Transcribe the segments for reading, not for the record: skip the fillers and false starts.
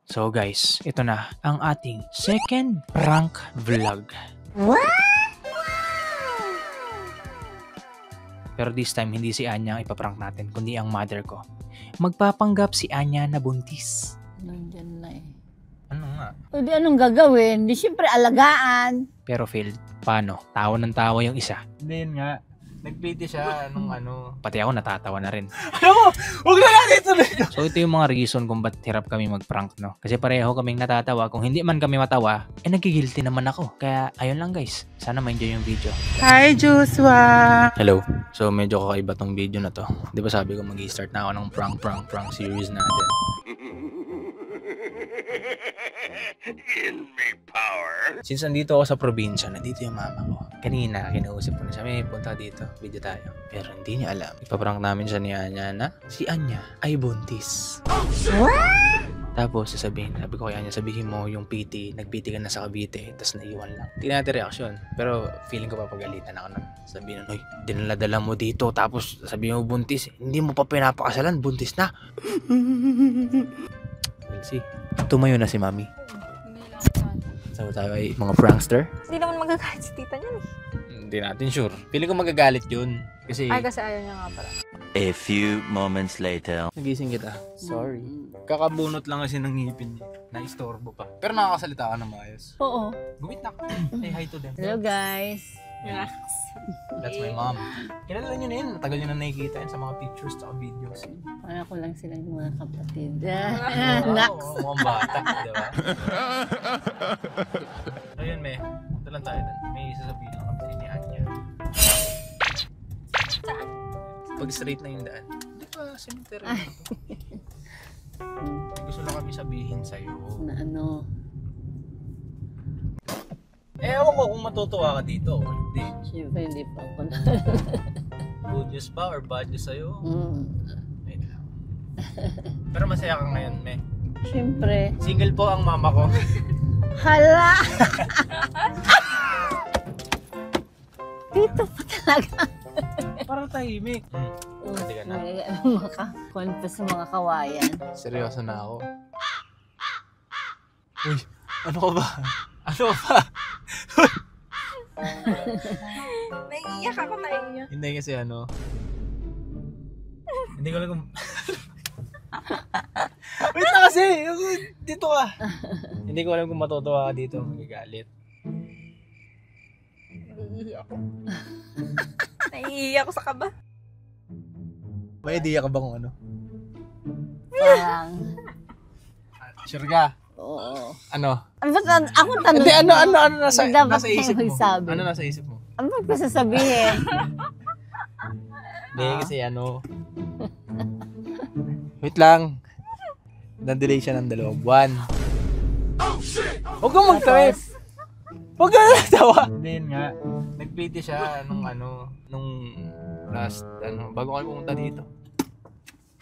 So guys, ito na ang ating second prank vlog. What? Pero this time, hindi si Anya ang ipaprank natin, kundi ang mother ko. Magpapanggap si Anya na buntis. Nandyan na eh. Ano nga? O di anong gagawin? Di syempre alagaan. Pero failed. Paano? Tawa ng tawa yung isa. Hindi yun nga. Nagpiti siya nung ano. Pati ako natatawa na rin. Alam mo, huwag na natin ituloy. So ito yung mga reason kung ba't hirap kami mag-prank, no? Kasi pareho kaming natatawa. Kung hindi man kami matawa, nagigilty naman ako. Kaya ayun lang guys. Sana ma-enjoy yung video. Hi, Joshua! Hello. So medyo kakaiba tong video na to. Di ba sabi ko mag-i-start na ako ng prank series natin. Since nandito ako sa probinsya, nandito yung mama ko. Kanina, kinausap ko na siya, may punta dito, video tayo. Pero hindi niya alam. Ipaprank namin siya ni Anya na si Anya ay buntis. Tapos sabi ko kay Anya, sabihin mo yung PT, nag-PT ka na sa Cavite, tapos naiwan lang. Tingnan natin reaction. Pero feeling ko papagalitan ako nun. Sabihin nun, hoy, dinala-dala mo dito, tapos sabihin mo buntis, hindi mo pa pinapakasalan, buntis na. We'll see. Tumayo na si Mami. So tayo ay mga prankster. Hindi naman magagalit si tita niyan eh. Hindi natin sure. Feeling ko magagalit yun. Kasi Ay, kasi ayaw niya nga pala. A few moments later. nagising kita. Sorry. Kakabunot lang kasi ng ngipin niya. Na-istorbo pa. Pero nakakasalita ka na maayos. Oo. Gumit na. Say hi to them. Hello guys. Relax. That's my mom. Kilala nyo na yun. Matagal nyo na nakikita yun sa mga pictures at videos. Para ko lang sila yung mga kapatid. Wow, mukhang bata. Diba? Ayun, me. Ito lang tayo dun. May sasabihin lang kami ni Anya. Saan? Pag straight na yung daan. Di ba, cemetery na ito. Gusto lang kami sabihin sa'yo. Na ano. Ewan ko kung matutuwa ka dito o hindi. Siyempre hindi pa ako na. Good news ba or bad news sa'yo? Ayun lang. Pero masaya ka ngayon, me. Siyempre. Single po ang mama ko. Hala! Dito pa talaga. Parang tahimik. Hindi ka na. Maka-confess sa mga kawayan. Seryoso na ako. Uy, ano ka ba? Ano ka ba? Naiiyak ako, naiiyak. Hindi kasi ano. Hindi ko alam kung... Wait na kasi! Dito ka! Hindi ko alam kung matutuwa ka dito. Magagalit. Naiiyak ako. Naiiyak ako sa kaba. May idea ka ba kung ano? Parang, Sure ka? oo. Ano? Ako tanong. Hindi, ano nasa Dapat isip mo? magsabi. Ano nasa isip mo? Ano ba sasabihin? Hindi, kasi ano... Wait lang. Na-delay siya ng 2 buwan. Huwag kang mag-trip! Huwag kang natawa! Hindi yun nga. Nag-PT siya nung last, bago kami pumunta dito.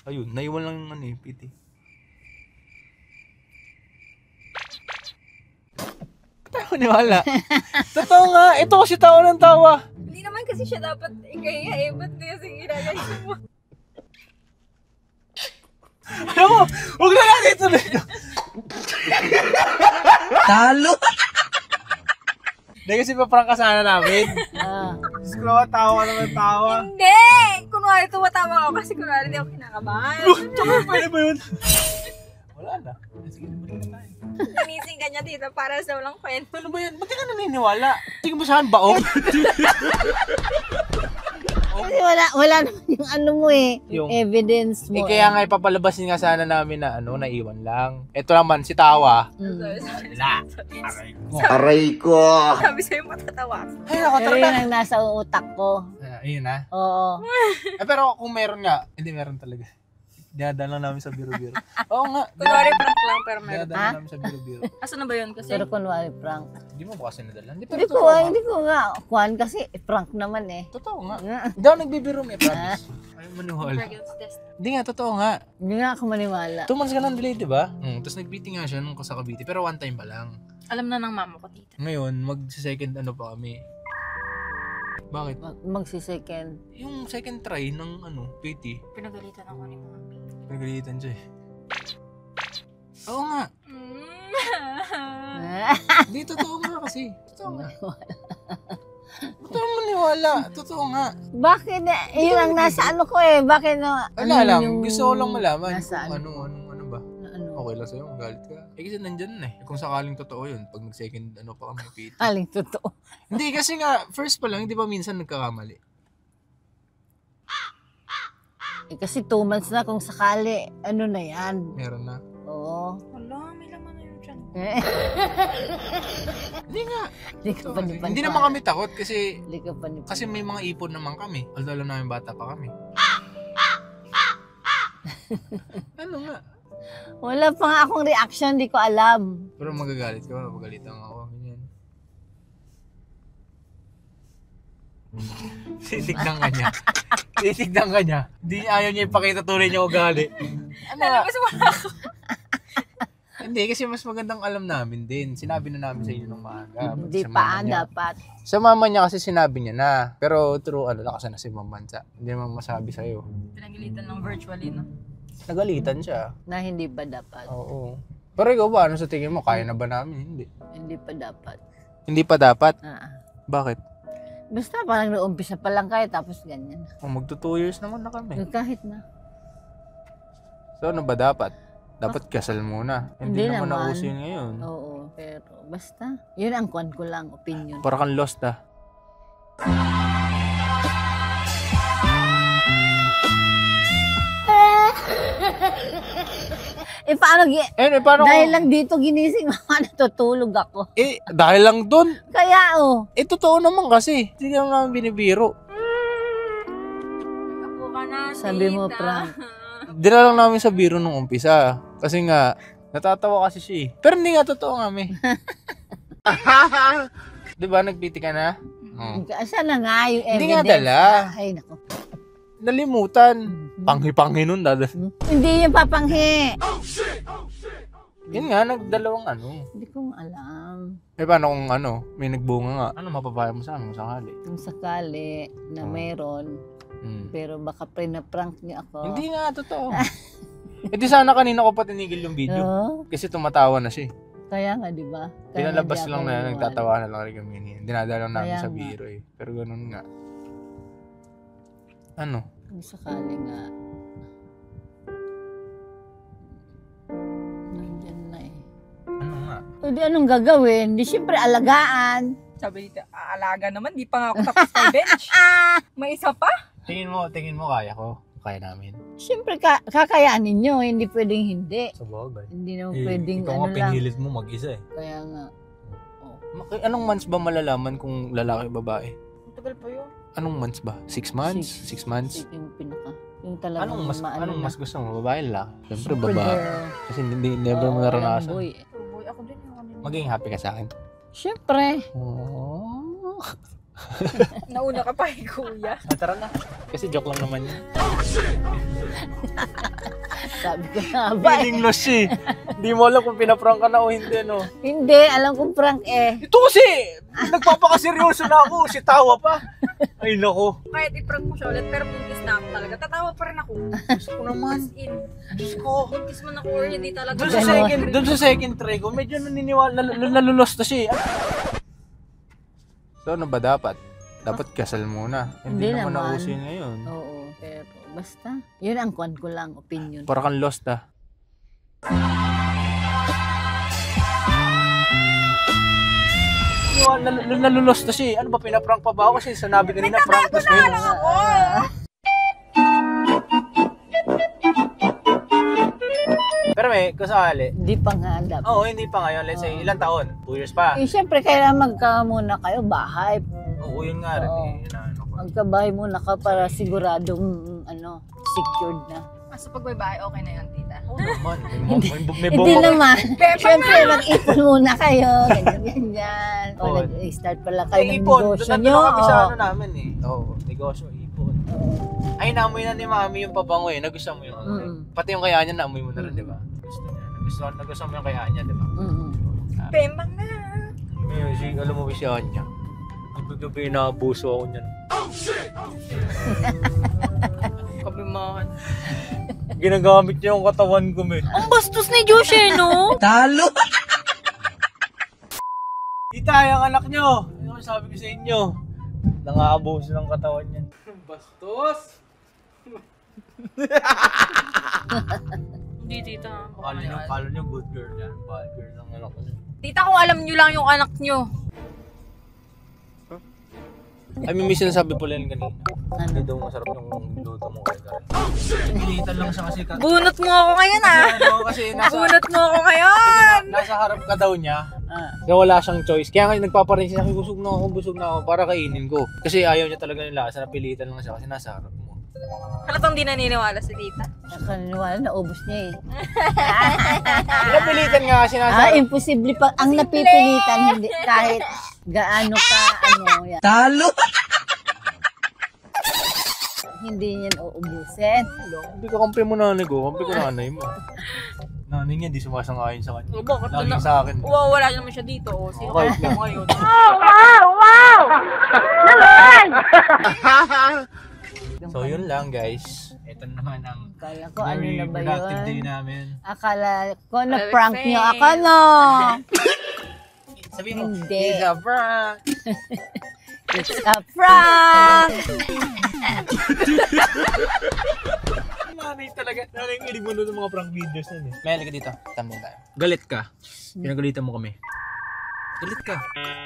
Ayun, naiwan lang yung PT. Tayo niwala. Totoo nga, ito kasi tawa ng tawa. Hindi naman kasi siya dapat ikaya eh. Ba't di kasi ginagawa mo? Alam mo, huwag na natin ituloy. Talo! Hindi kasi paprank ka sana namin. Diyos ko naman, tawa ka naman tawa. Hindi! Kunwari tumatawa ako kasi kunwari di ako kinakabahan. Tsaka pwede ba yun? Wala na. Sige, balik na tayo. Nanising ka niya dito para sa walang kwento. Ano ba yan? Ba't di ka naniniwala? Tingin mo saan baong? Kasi wala naman yung ano mo eh. Yung- Evidence mo. Kaya nga ipapalabasin nga sana namin na naiwan lang. Ito naman, si Tawa. Wala. Aray ko! Sabi sa'yo matatawa ako. Ay, ako, Pero tara yun na. ang nasa utak ko. Ayun na. Oo. Pero kung meron nga, hindi meron talaga. Dinadala namin sa biro-biro. Oo nga. Kunwari prank lang pero meron. Dinadala namin sa biro-biro. Asan na ba yun kasi? Pero kunwari prank. Hindi mo ba kasi nadala? Hindi, Hindi ko nga. Kuhan kasi prank naman eh. Totoo nga. Hindi ako nagbibiro, may promise. Ay, maniwala. Pregnancy test. Hindi nga, totoo nga. Hindi nga ako maniwala. 2 months ka nang delay, di ba? Tapos nag-meeting nga siya nung sa Cavite, pero 1 time pa lang. Alam na ng mama ko, tita. Ngayon, mag-second pa kami. Bakit? Magsi-second. Yung second try ng PT, Pinagalitan ako ni mami. nagalitan siya eh. Oo nga. Hindi, totoo nga kasi. Totoo nga. Totoo maniwala. Totoo nga. Bakit? Yun ang nasa ano ko eh. Bakit na? Wala lang. Gusto ko lang malaman nasa kung ano ba. Ano? Okay lang sa'yo, magalit ka. Eh kasi nandyan na eh. Kung sakaling totoo yun, pag nag-second pa kami PT. Aling totoo. Hindi kasi nga, first pa lang, hindi ba minsan nagkakamali? Eh, kasi 2 months na kung sakali. Ano na yan? Meron na. Oo. Wala, may laman na yun dyan. Hindi nga. Hindi ka pa ni Hindi naman kami takot kasi Hindi ka pa ni kasi may mga ipon naman kami. Although alam namin bata pa kami. Ano nga? Wala pa nga akong reaction, di ko alam. Pero magagalit ka, magagalitan ako. Ganyan. Titignan ka niya. Titignan ka niya. Hindi ayaw niya ipakita tunay niya ugali. Ano nga? Mas wala ako. Hindi, kasi mas magandang alam namin din. Sinabi na namin sa inyo nung maaga. Hindi Sa pa mama niya. dapat. Sa mama niya kasi sinabi niya na. Pero true, lakas na si Mama Mansa. Hindi naman masabi sa'yo. Pinagilitan ng virtually, no? Nagalitan siya. Na hindi ba dapat. Oo. Pero ikaw ba, ano sa tingin mo? Kaya na ba namin? Hindi. Hindi pa dapat. Hindi pa dapat? Bakit? Basta parang naumpisa pa lang kayo tapos ganyan. Magto 2 years naman na kami. Kahit na. So ano ba dapat? Dapat kasal muna. Hindi Hindi naman naman. nauso yun ngayon. Oo. Pero basta. Yun ang kwan ko lang. Opinion. Para kang lost ah. Paano? Paano? Dahil lang dito ginising mama, natutulog ako. Dahil lang dun. Kaya Totoo naman kasi. Hindi naman namin binibiro. Ako ka na, Sabi mo, tita. prank. Dinala lang namin sa biro nung umpisa. Kasi nga, natatawa kasi siya eh. Pero hindi nga totoo nga, me. Diba, nagpiti ka na? Oo. Saan na nga yung evidence? Hindi nga dala. Ay, naku. Nalimutan. Panghi-panghi nun, dada. Hindi yung papanghi. Yun nga, nagdalawang Hindi ko alam. paano kung may nagbunga nga? Ano mapapaya mo sa amin kung sakali? Kung sakali na mayroon, pero baka pre-na-prank niyo ako. Hindi nga, totoo. Di sana kanina ko pa tinigil yung video. Oo. Kasi tumatawa na siya. Kaya nga, di ba? Kaya Pinalabas hindi lang ako na maniwala. nagtatawa na lang rin kami. Dinadala namin Kaya sa nga. biro eh. Pero ganun nga. Ano? Kung sakali nga. Nandyan na eh. Ano nga? O di anong gagawin? Di syempre alagaan. Sabi dito, aalaga naman, di pa nga ako tapos sa bench. May isa pa? Tingin mo kaya ko? Kaya namin. Syempre kakayanin nyo. Hindi pwedeng hindi. Sa bagay. Hindi naman pwedeng lang. mo mag-isa eh. Kaya nga. Anong months ba malalaman kung lalaki o babae? Tagal pa yun. Anong months ba? 6 months? 6 months? Yung pinaka. Yung talagang Anong mas gusto mo? Babae lalaki? Siyempre Super babae. girl. Kasi never mo naranasan. Boy. Pero boy, ako din yung kanina. Maging happy ka sa akin. Syempre. Oh. Nauna ka pa eh, kuya. Tara na. Kasi joke lang naman yun. Sabi ko nga ba eh. Feeling lost eh. Hindi mo alam kung pinaprank ka na o hindi, no? Hindi, alam kong prank eh. Ito kasi, nagpapakaseryoso na ako. Si tawa pa. Ay, nako. Kahit i-prank mo siya ulit, pero buntis na ako talaga. Tatawa pa rin ako. Gusto ko naman. As in, Diyos ko. buntis man ako or hindi talaga. Doon sa second try ko, medyo naniniwala, nalulost na siya eh. So, ano ba dapat? Dapat kasal muna. Hindi Hindi naman naman. nauso yun ngayon. Oo, pero basta. Yun ang kwan ko lang, opinion. Para kang lost ah. Nalulost na siya eh. Ano ba, pinaprank pa ba ako? Kasi sanabi kanina, prank na siya. Pero may, kung sakali, Hindi pa nga dapat. oo, hindi pa ngayon. Let's say, ilang taon? 2 years pa. Eh, syempre, kailangan magka muna kayo, bahay. Oo, yun nga rin Oo. eh. Yun ang ano ko. Magkabahay muna ka para siguradong, secured na. Sa pagbabae, okay na yan, tita. Oo naman. May Hindi bomba. naman. Pepa Syempre, mag-ipon muna kayo. Ganyan. O, Oo. nag-start pala kayo Ay, ng ipon. negosyo Nandun nyo. na kami sa o. ano namin eh. Oo, negosyo, ipon. Ay, naamoy na ni Mami yung pabango eh. Nagustuhan mo yung ano eh. Pati yung kaya niya, naamoy mo na rin, di ba? Gusto niya. Nagustuhan mo yung kaya niya, di ba? Pembang na. Ngayon, alam mo ba si Anya? Gabi-gabi naabuso ako niyan. Kabimahan. Ginagamit niya yung katawan ko, me. Ang bastos ni Josh eh, no? Talo! Tita, yung anak nyo. Ano sabi ko sa inyo? Nangaabuso ng katawan niyan. Bastos! Hindi, tita. Kala nyo good girl yan. Bad girl ng anak ko. Tita, kung alam nyo lang yung anak nyo. Ay, may sinasabi pala yan kanina. Ano? Hindi daw masarap yung luto mo kay Karen. Pilitan lang siya kasi. Bunot mo ako ngayon, ah. Kasi nasa, Bunot mo ako ngayon. nasa harap ka daw niya. Ah. Kaya wala siyang choice. Kaya nga nagpaparin siya, busog na ako para kainin ko. Kasi ayaw niya talaga yung lasa, napilitan lang siya kasi nasa harap mo. Halatang di naniniwala si tita. Nakaniwala, naubos niya eh. Napilitan nga kasi nasa harap. Imposible pa. Ang napipilitan, hindi, kahit gaano ka, yan. Talo! Hindi niyan uubusin. Hindi ka kampi mo nanay ko, kampi ko nanay mo. Nanay niya, di sumasang-ayon sa kanya. Bakit Lagi na? sa akin. Wow, wala naman siya dito. Oh. Sino Okay, kaya mo ngayon? So yun lang guys. Ito naman ang Kala ko, ano na ba productive day yun? namin. Akala ko na prank niyo ako, no? Sabihin mo, Hindi. it's a prank! It's a prank! Nanay talaga. Nanay yung ilig mo doon ng mga prank videos nun eh. May halika dito. Thumbnail tayo. Galit ka. Pinagalitan mo kami. Galit ka.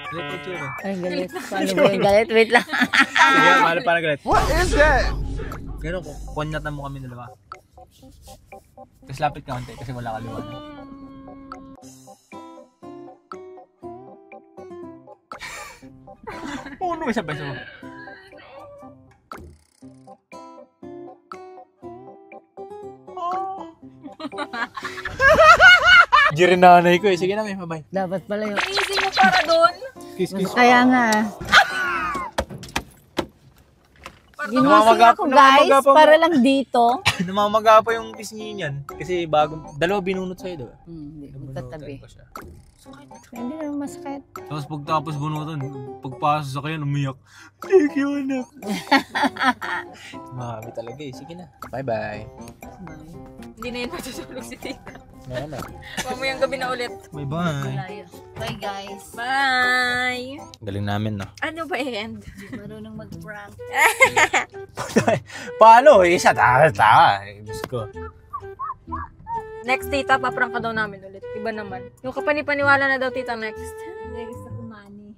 Galit ka tsura. Ay, galit. Paano ba yung galit? Wait lang. Sige, paano galit? What is that? Pero kunyatan mo kami dalawa. Tapos lapit ka konti kasi wala kaliwan. Puno isa beso mo. Jirin nanay ko eh. Sige na may bye. Dapat pala yung... Easy mo para doon. Kiss kiss. Kaya nga. Ginising Namamaga- ako, guys, namamaga pa mo. para lang dito. Namamaga pa yung pisngi niyan. Kasi bago, dalawa binunot sa'yo diba? Hindi, Binunutan magkatabi. ko siya. Hindi naman masakit. Tapos pagtapos bunutan, pagpasok sa kanya, umiyak. Thank you, anak. Mami talaga eh. Sige na. Bye-bye. Hindi na yun matutulog si tita. Meron na. Mamayang gabi na ulit. Bye-bye. Bye, guys. Bye! Galing namin, no? Ano ba end? Marunong mag-prank. Paano? Isa ta. Diyos ko. Next tita, paprank ka daw namin ulit. Iba naman. Yung kapanipaniwala na daw tita next. Hindi, gusto ko money.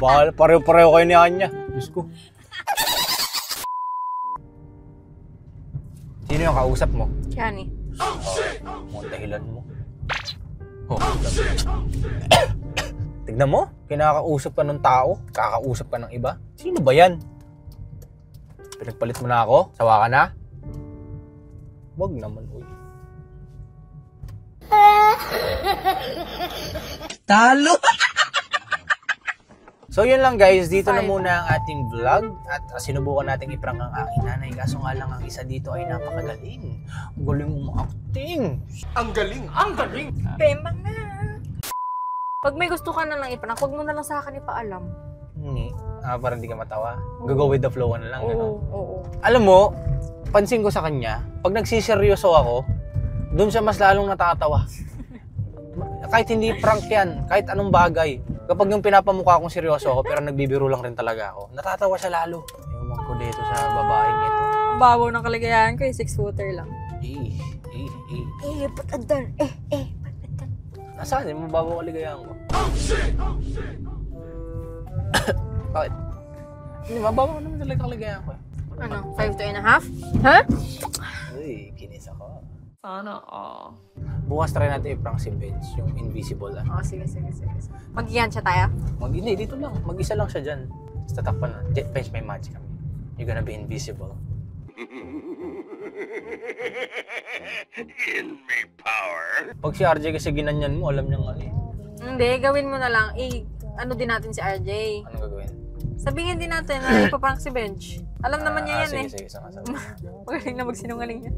Bahal, pareho-pareho kayo ni Anya. Diyos ko. Sino yung kausap mo? Chani. Mga dahilan mo. Oh. Tignan mo, kinakausap ka ng tao, kakausap ka ng iba. Sino ba yan? Pinagpalit mo na ako? Sawa ka na? Wag naman, uy. Talo! So yun lang guys, dito na muna ang ating vlog at sinubukan nating iprank ang aking nanay. Kaso nga lang ang isa dito ay napakagaling. Ang galing umacting. Ang galing! Ang galing! Pembang na. Pag may gusto ka na lang iprank, huwag mo na lang sa akin ipaalam. Hindi. Parang hindi ka matawa. Go with the flow na lang. Oo, oo. Alam mo, pansin ko sa kanya, pag nagsiseryoso ako, doon siya mas lalong natatawa. Kahit hindi prank yan, kahit anong bagay. Kapag yung pinapamukha akong seryoso ako, pero nagbibiro lang rin talaga ako, natatawa siya lalo. Ewan ko dito sa babaeng ito. Ang babaw ng kaligayahan ko, 6-footer lang. Patadan. Patadan. Nasaan? Yung mababaw kaligayahan ko. Bakit? Hindi, mababaw naman talaga kaligayahan ko. Ano? 5 to and a half? Ha? Uy, kinis ako. Sana, Bukas try natin i-prank si Benz, yung invisible. Oh, sige. Mag-iyan siya tayo? Hindi, dito lang. Mag-isa lang siya dyan. Tapos tatakpan na. Benz, may magic kami. You're gonna be invisible. Give me power. Pag si RJ kasi ginanyan mo, alam niyang ano eh. Hindi, gawin mo na lang. Ano din natin si RJ. Anong gagawin? Sabihin din natin na ipaprank si Bench. Alam naman niya yan Sige, sama. Magaling na magsinungaling niya.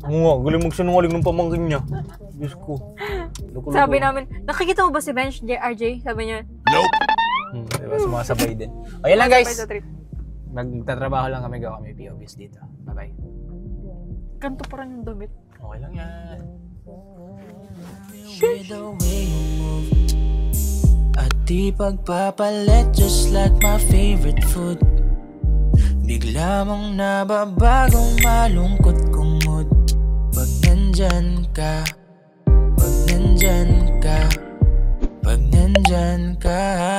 Galing magsinungaling ng pamangkin niya. Diyos ko. Luko-luko. Sabi namin, nakikita mo ba si Bench, RJ? Sabi niya, Nope. Diba, sumasabay din. Ayun lang guys. "Sabay sa trip." Nagtatrabaho lang kami, gawa kami POVs dito. Bye-bye. ganito pa rin yung damit. Okay lang yan. With the way you move at di pagpapalit, just like my favorite food. Bigla mong nababagong malungkot kong mood. Pag nandyan ka, pag nandyan ka, pag nandyan ka.